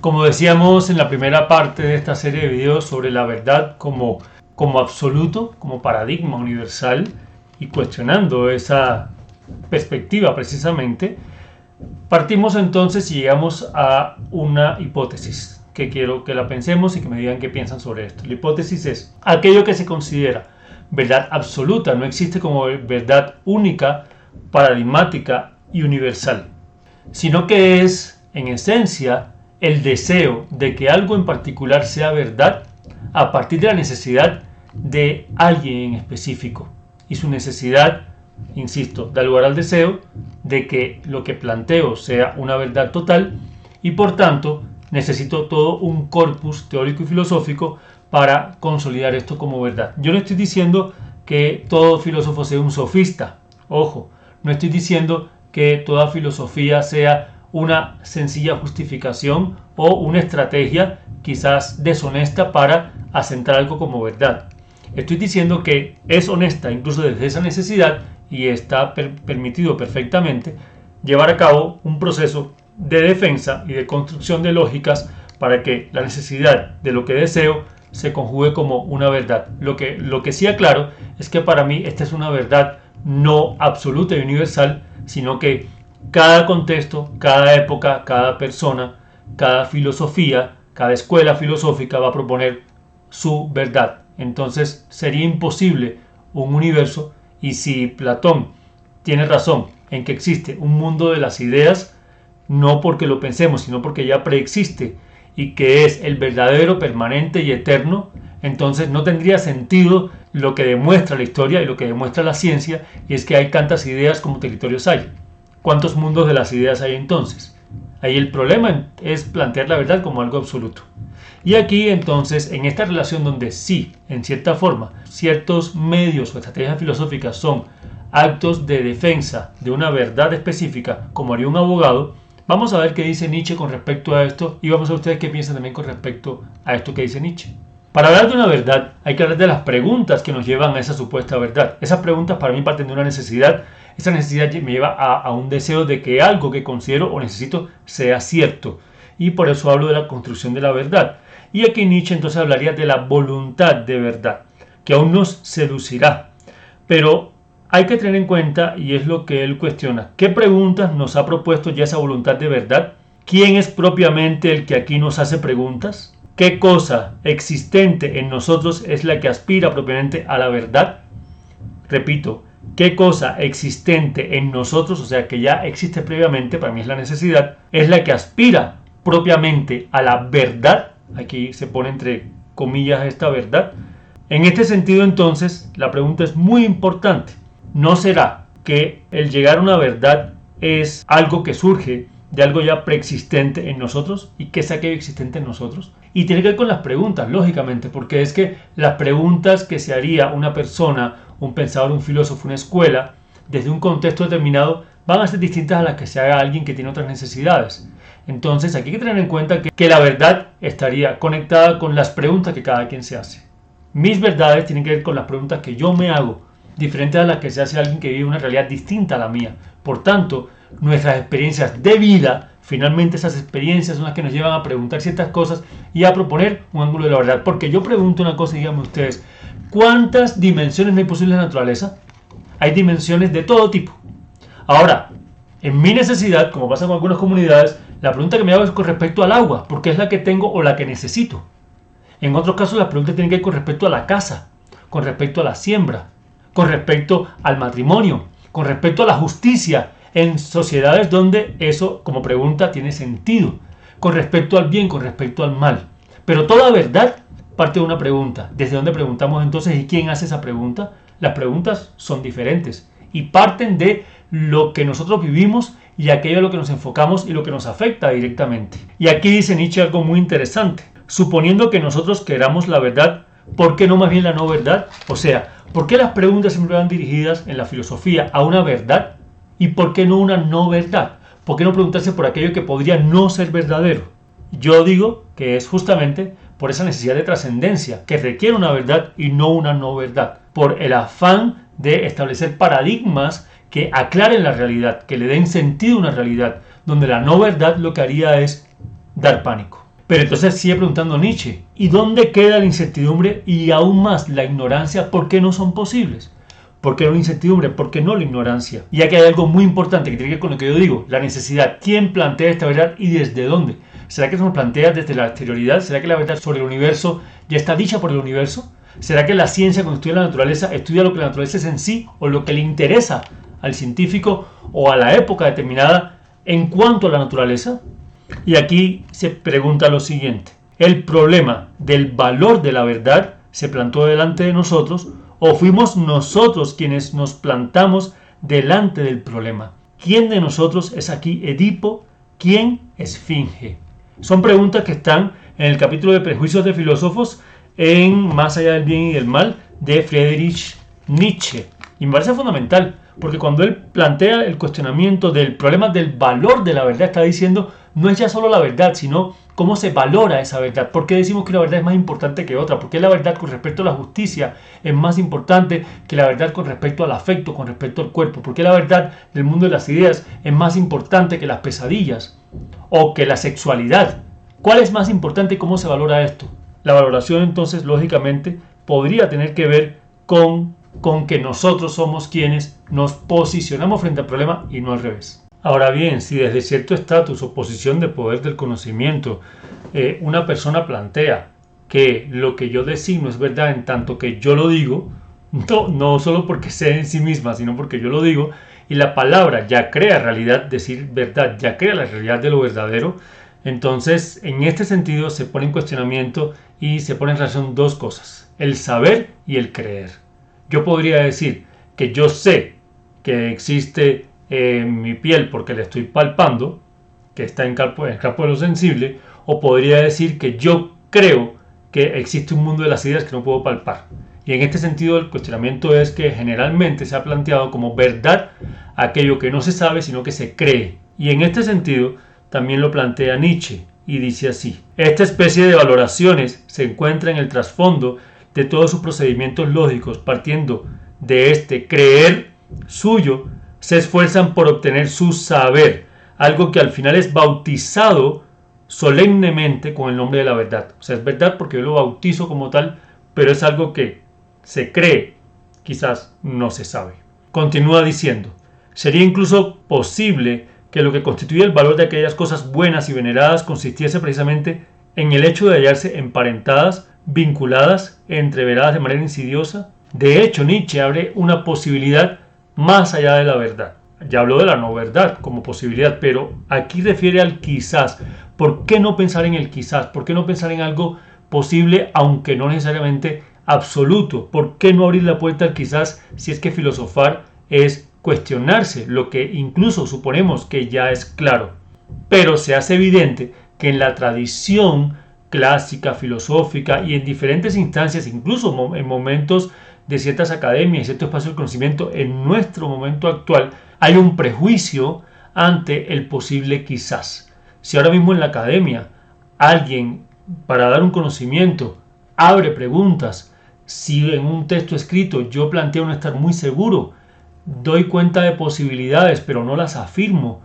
Como decíamos en la primera parte de esta serie de videos sobre la verdad como absoluto, como paradigma universal, y cuestionando esa perspectiva precisamente, partimos entonces y llegamos a una hipótesis que quiero que la pensemos y que me digan qué piensan sobre esto. La hipótesis es: aquello que se considera verdad absoluta no existe como verdad única, paradigmática y universal, sino que es, en esencia, el deseo de que algo en particular sea verdad a partir de la necesidad de alguien en específico. Y su necesidad, insisto, da lugar al deseo de que lo que planteo sea una verdad total, y por tanto necesito todo un corpus teórico y filosófico para consolidar esto como verdad. Yo no estoy diciendo que todo filósofo sea un sofista. Ojo, no estoy diciendo que toda filosofía sea una sencilla justificación o una estrategia quizás deshonesta para asentar algo como verdad. Estoy diciendo que es honesta incluso desde esa necesidad, y está permitido perfectamente llevar a cabo un proceso de defensa y de construcción de lógicas para que la necesidad de lo que deseo se conjugue como una verdad. Lo que sí aclaro es que para mí esta es una verdad no absoluta y universal, sino que cada contexto, cada época, cada persona, cada filosofía, cada escuela filosófica va a proponer su verdad. Entonces sería imposible un universo, y si Platón tiene razón en que existe un mundo de las ideas, no porque lo pensemos, sino porque ya preexiste y que es el verdadero, permanente y eterno, entonces no tendría sentido lo que demuestra la historia y lo que demuestra la ciencia, y es que hay tantas ideas como territorios hay. ¿Cuántos mundos de las ideas hay entonces? Ahí el problema es plantear la verdad como algo absoluto. Y aquí entonces, en esta relación donde sí, en cierta forma, ciertos medios o estrategias filosóficas son actos de defensa de una verdad específica, como haría un abogado, vamos a ver qué dice Nietzsche con respecto a esto, y vamos a ver ustedes qué piensan también con respecto a esto que dice Nietzsche. Para hablar de una verdad hay que hablar de las preguntas que nos llevan a esa supuesta verdad. Esas preguntas para mí parten de una necesidad. Esa necesidad me lleva a un deseo de que algo que considero o necesito sea cierto. Y por eso hablo de la construcción de la verdad. Y aquí Nietzsche entonces hablaría de la voluntad de verdad, que aún nos seducirá. Pero hay que tener en cuenta, y es lo que él cuestiona, ¿qué preguntas nos ha propuesto ya esa voluntad de verdad? ¿Quién es propiamente el que aquí nos hace preguntas? ¿Qué cosa existente en nosotros es la que aspira propiamente a la verdad? Repito, ¿qué cosa existente en nosotros, o sea que ya existe previamente, para mí es la necesidad, es la que aspira propiamente a la verdad? Aquí se pone entre comillas esta verdad. En este sentido entonces la pregunta es muy importante. ¿No será que el llegar a una verdad es algo que surge de algo ya preexistente en nosotros? ¿Y qué es aquello existente en nosotros? Y tiene que ver con las preguntas, lógicamente, porque es que las preguntas que se haría una persona, un pensador, un filósofo, una escuela, desde un contexto determinado, van a ser distintas a las que se haga alguien que tiene otras necesidades. Entonces aquí hay que tener en cuenta que la verdad estaría conectada con las preguntas que cada quien se hace. Mis verdades tienen que ver con las preguntas que yo me hago, diferentes a las que se hace alguien que vive una realidad distinta a la mía. Por tanto, nuestras experiencias de vida, finalmente esas experiencias son las que nos llevan a preguntar ciertas cosas y a proponer un ángulo de la verdad. Porque yo pregunto una cosa y díganme ustedes, ¿cuántas dimensiones no hay posibles en la naturaleza? Hay dimensiones de todo tipo. Ahora, en mi necesidad, como pasa con algunas comunidades, la pregunta que me hago es con respecto al agua, porque es la que tengo o la que necesito. En otros casos las preguntas tienen que ver con respecto a la casa, con respecto a la siembra, con respecto al matrimonio, con respecto a la justicia, en sociedades donde eso como pregunta tiene sentido, con respecto al bien, con respecto al mal. Pero toda verdad parte de una pregunta. ¿Desde dónde preguntamos entonces y quién hace esa pregunta? Las preguntas son diferentes y parten de lo que nosotros vivimos y aquello a lo que nos enfocamos y lo que nos afecta directamente. Y aquí dice Nietzsche algo muy interesante. Suponiendo que nosotros queramos la verdad, ¿por qué no más bien la no verdad? O sea, ¿por qué las preguntas siempre van dirigidas en la filosofía a una verdad? ¿Y por qué no una no verdad? ¿Por qué no preguntarse por aquello que podría no ser verdadero? Yo digo que es justamente por esa necesidad de trascendencia, que requiere una verdad y no una no verdad. Por el afán de establecer paradigmas que aclaren la realidad, que le den sentido a una realidad, donde la no verdad lo que haría es dar pánico. Pero entonces sigue preguntando Nietzsche, ¿y dónde queda la incertidumbre y aún más la ignorancia? ¿Por qué no son posibles? ¿Por qué no la incertidumbre? ¿Por qué no la ignorancia? Y aquí hay algo muy importante que tiene que ver con lo que yo digo, la necesidad. ¿Quién plantea esta verdad y desde dónde? ¿Será que se nos plantea desde la exterioridad? ¿Será que la verdad sobre el universo ya está dicha por el universo? ¿Será que la ciencia, cuando estudia la naturaleza, estudia lo que la naturaleza es en sí o lo que le interesa al científico o a la época determinada en cuanto a la naturaleza? Y aquí se pregunta lo siguiente: ¿el problema del valor de la verdad se plantó delante de nosotros o fuimos nosotros quienes nos plantamos delante del problema? ¿Quién de nosotros es aquí Edipo? ¿Quién Esfinge? Son preguntas que están en el capítulo de Prejuicios de Filósofos en Más allá del bien y del mal de Friedrich Nietzsche. Y me parece fundamental, porque cuando él plantea el cuestionamiento del problema del valor de la verdad, está diciendo no es ya solo la verdad, sino cómo se valora esa verdad. ¿Por qué decimos que la verdad es más importante que otra? ¿Por qué la verdad con respecto a la justicia es más importante que la verdad con respecto al afecto, con respecto al cuerpo? ¿Por qué la verdad del mundo de las ideas es más importante que las pesadillas o que la sexualidad? ¿Cuál es más importante y cómo se valora esto? La valoración entonces, lógicamente, podría tener que ver con que nosotros somos quienes nos posicionamos frente al problema y no al revés. Ahora bien, si desde cierto estatus o posición de poder del conocimiento una persona plantea que lo que yo designo es verdad en tanto que yo lo digo, no solo porque sea en sí misma, sino porque yo lo digo, y la palabra ya crea realidad, decir verdad, ya crea la realidad de lo verdadero, entonces en este sentido se pone en cuestionamiento y se pone en relación dos cosas: el saber y el creer. Yo podría decir que yo sé que existe mi piel porque la estoy palpando, que está en el campo de lo sensible, o podría decir que yo creo que existe un mundo de las ideas que no puedo palpar. Y en este sentido el cuestionamiento es que generalmente se ha planteado como verdad aquello que no se sabe sino que se cree. Y en este sentido también lo plantea Nietzsche y dice así: esta especie de valoraciones se encuentra en el trasfondo de todos sus procedimientos lógicos. Partiendo de este creer suyo, se esfuerzan por obtener su saber, algo que al final es bautizado solemnemente con el nombre de la verdad. O sea, es verdad porque yo lo bautizo como tal, pero es algo que se cree, quizás no se sabe. Continúa diciendo: sería incluso posible que lo que constituye el valor de aquellas cosas buenas y veneradas consistiese precisamente en el hecho de hallarse emparentadas, vinculadas, entreveradas de manera insidiosa. De hecho, Nietzsche abre una posibilidad más allá de la verdad. Ya habló de la no verdad como posibilidad, pero aquí refiere al quizás. ¿Por qué no pensar en el quizás? ¿Por qué no pensar en algo posible, aunque no necesariamente absoluto? ¿Por qué no abrir la puerta al quizás si es que filosofar es cuestionarse lo que incluso suponemos que ya es claro? Pero se hace evidente que en la tradición clásica, filosófica y en diferentes instancias, incluso en momentos de ciertas academias y ciertos espacios de conocimiento, en nuestro momento actual hay un prejuicio ante el posible quizás. Si ahora mismo en la academia alguien, para dar un conocimiento, abre preguntas, si en un texto escrito yo planteo no estar muy seguro, doy cuenta de posibilidades pero no las afirmo,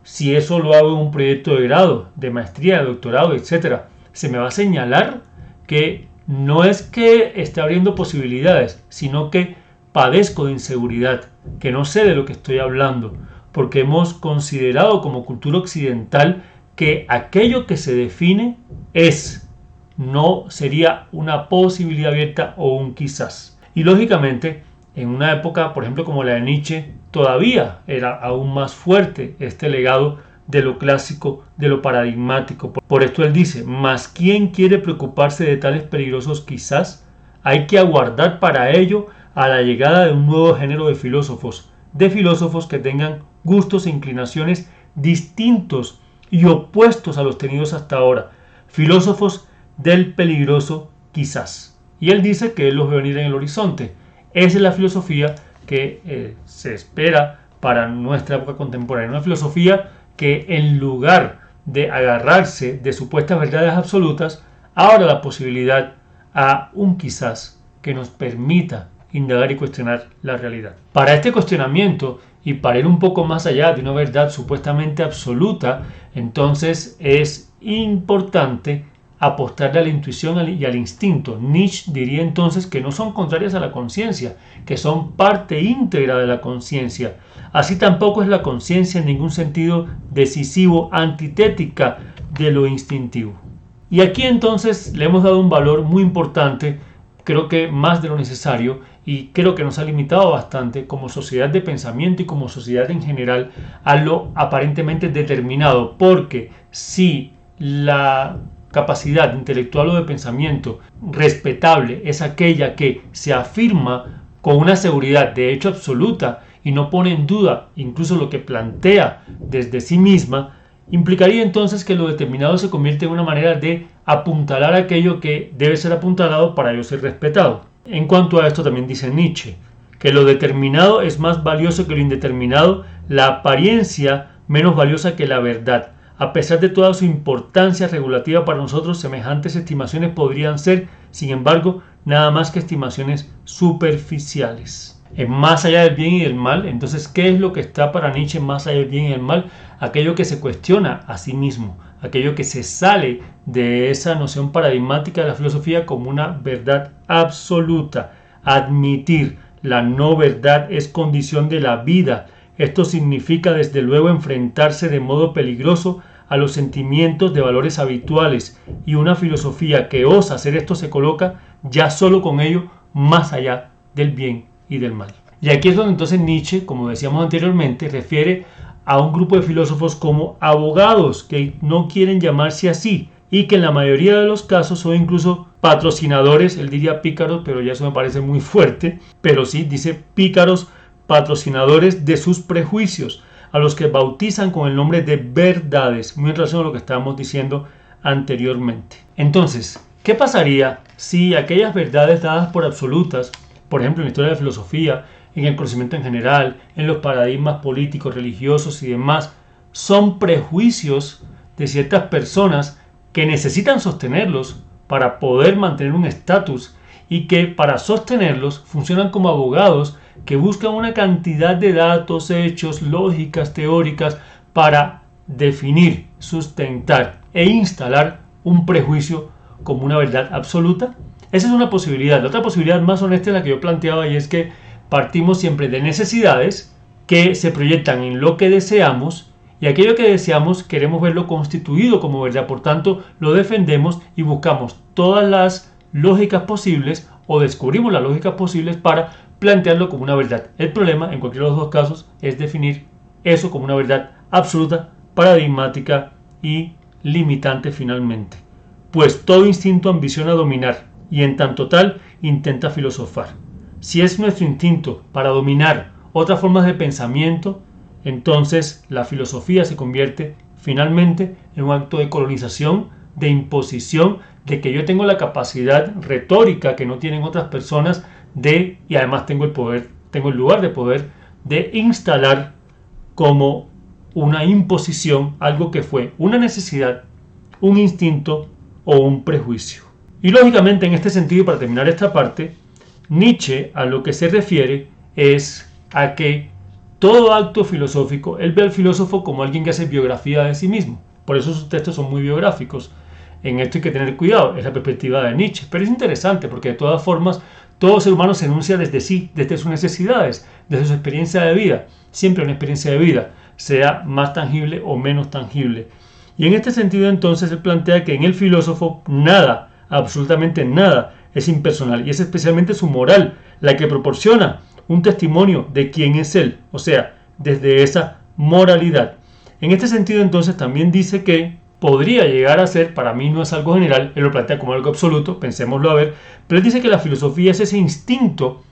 si eso lo hago en un proyecto de grado, de maestría, de doctorado, etc., se me va a señalar que no es que esté abriendo posibilidades, sino que padezco de inseguridad, que no sé de lo que estoy hablando, porque hemos considerado como cultura occidental que aquello que se define es, no sería una posibilidad abierta o un quizás. Y lógicamente, en una época, por ejemplo, como la de Nietzsche, todavía era aún más fuerte este legado de lo clásico, de lo paradigmático. Por esto él dice: ¿mas quién quiere preocuparse de tales peligrosos quizás? Hay que aguardar para ello a la llegada de un nuevo género de filósofos que tengan gustos e inclinaciones distintos y opuestos a los tenidos hasta ahora, filósofos del peligroso quizás. Y él dice que él los ve venir en el horizonte. Esa es la filosofía que se espera para nuestra época contemporánea, una filosofía que en lugar de agarrarse de supuestas verdades absolutas, abra la posibilidad a un quizás que nos permita indagar y cuestionar la realidad. Para este cuestionamiento y para ir un poco más allá de una verdad supuestamente absoluta, entonces es importante apostarle a la intuición y al instinto. Nietzsche diría entonces que no son contrarias a la conciencia, que son parte íntegra de la conciencia. Así tampoco es la conciencia en ningún sentido decisivo, antitética de lo instintivo. Y aquí entonces le hemos dado un valor muy importante, creo que más de lo necesario, y creo que nos ha limitado bastante como sociedad de pensamiento y como sociedad en general a lo aparentemente determinado, porque si la capacidad intelectual o de pensamiento respetable es aquella que se afirma con una seguridad de hecho absoluta y no pone en duda incluso lo que plantea desde sí misma, implicaría entonces que lo determinado se convierte en una manera de apuntalar aquello que debe ser apuntalado para ello ser respetado. En cuanto a esto también dice Nietzsche, que lo determinado es más valioso que lo indeterminado, la apariencia menos valiosa que la verdad. A pesar de toda su importancia regulativa para nosotros, semejantes estimaciones podrían ser, sin embargo, nada más que estimaciones superficiales. En más allá del bien y del mal, entonces, ¿qué es lo que está para Nietzsche más allá del bien y del mal? Aquello que se cuestiona a sí mismo, aquello que se sale de esa noción paradigmática de la filosofía como una verdad absoluta. Admitir la no verdad es condición de la vida. Esto significa desde luego enfrentarse de modo peligroso a los sentimientos de valores habituales, y una filosofía que osa hacer esto se coloca ya solo con ello más allá del bien y del mal. Y aquí es donde entonces Nietzsche, como decíamos anteriormente, refiere a un grupo de filósofos como abogados que no quieren llamarse así y que en la mayoría de los casos son incluso patrocinadores, él diría pícaros, pero ya eso me parece muy fuerte, pero sí, dice pícaros patrocinadores de sus prejuicios, a los que bautizan con el nombre de verdades, muy en relación a lo que estábamos diciendo anteriormente. Entonces, ¿qué pasaría si aquellas verdades dadas por absolutas, por ejemplo en la historia de la filosofía, en el conocimiento en general, en los paradigmas políticos, religiosos y demás, son prejuicios de ciertas personas que necesitan sostenerlos para poder mantener un estatus y que para sostenerlos funcionan como abogados que buscan una cantidad de datos, hechos, lógicas, teóricas para definir, sustentar e instalar un prejuicio como una verdad absoluta? Esa es una posibilidad. La otra posibilidad más honesta es la que yo planteaba, y es que partimos siempre de necesidades que se proyectan en lo que deseamos, y aquello que deseamos queremos verlo constituido como verdad. Por tanto, lo defendemos y buscamos todas las lógicas posibles o descubrimos las lógicas posibles para plantearlo como una verdad. El problema, en cualquiera de los dos casos, es definir eso como una verdad absoluta, paradigmática y limitante finalmente. Pues todo instinto ambiciona dominar y en tanto tal intenta filosofar. Si es nuestro instinto para dominar otras formas de pensamiento, entonces la filosofía se convierte finalmente en un acto de colonización, de imposición, de que yo tengo la capacidad retórica que no tienen otras personas y además tengo el poder, tengo el lugar de poder de instalar como una imposición algo que fue una necesidad, un instinto o un prejuicio. Y lógicamente en este sentido, para terminar esta parte, Nietzsche a lo que se refiere es a que todo acto filosófico, él ve al filósofo como alguien que hace biografía de sí mismo. Por eso sus textos son muy biográficos. En esto hay que tener cuidado, es la perspectiva de Nietzsche. Pero es interesante porque de todas formas todo ser humano se enuncia desde sí, desde sus necesidades, desde su experiencia de vida. Siempre una experiencia de vida, sea más tangible o menos tangible. Y en este sentido entonces él plantea que en el filósofo nada, absolutamente nada, es impersonal, y es especialmente su moral la que proporciona un testimonio de quién es él, o sea, desde esa moralidad. En este sentido entonces también dice que podría llegar a ser, para mí no es algo general, él lo plantea como algo absoluto, pensémoslo a ver, pero él dice que la filosofía es ese instinto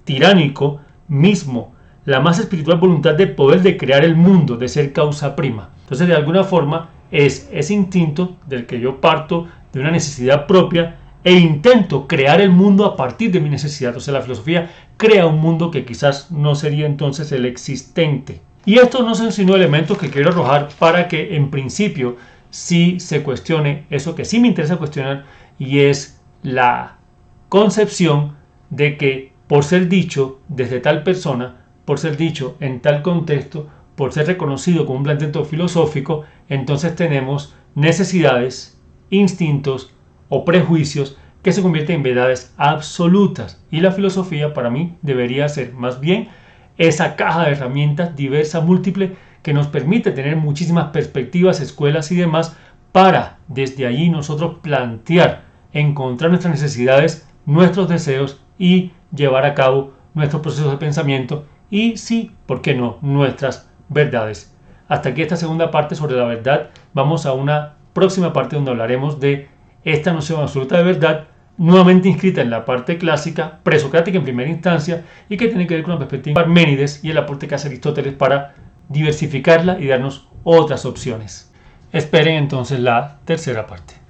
tiránico mismo, la más espiritual voluntad de poder de crear el mundo, de ser causa prima. Entonces de alguna forma es ese instinto del que yo parto de una necesidad propia e intento crear el mundo a partir de mi necesidad. O sea, la filosofía crea un mundo que quizás no sería entonces el existente. Y estos no son sino elementos que quiero arrojar para que en principio sí se cuestione eso que sí me interesa cuestionar, y es la concepción de que por ser dicho desde tal persona, por ser dicho en tal contexto, por ser reconocido como un planteamiento filosófico, entonces tenemos necesidades, instintos o prejuicios que se convierten en verdades absolutas. Y la filosofía para mí debería ser más bien esa caja de herramientas diversa, múltiple, que nos permite tener muchísimas perspectivas, escuelas y demás, para desde allí nosotros plantear, encontrar nuestras necesidades, nuestros deseos y llevar a cabo nuestros procesos de pensamiento y sí, ¿por qué no?, nuestras verdades. Hasta aquí esta segunda parte sobre la verdad. Vamos a una próxima parte donde hablaremos de esta noción absoluta de verdad, nuevamente inscrita en la parte clásica, presocrática en primera instancia, y que tiene que ver con la perspectiva de Parménides y el aporte que hace Aristóteles para diversificarla y darnos otras opciones. Esperen entonces la tercera parte.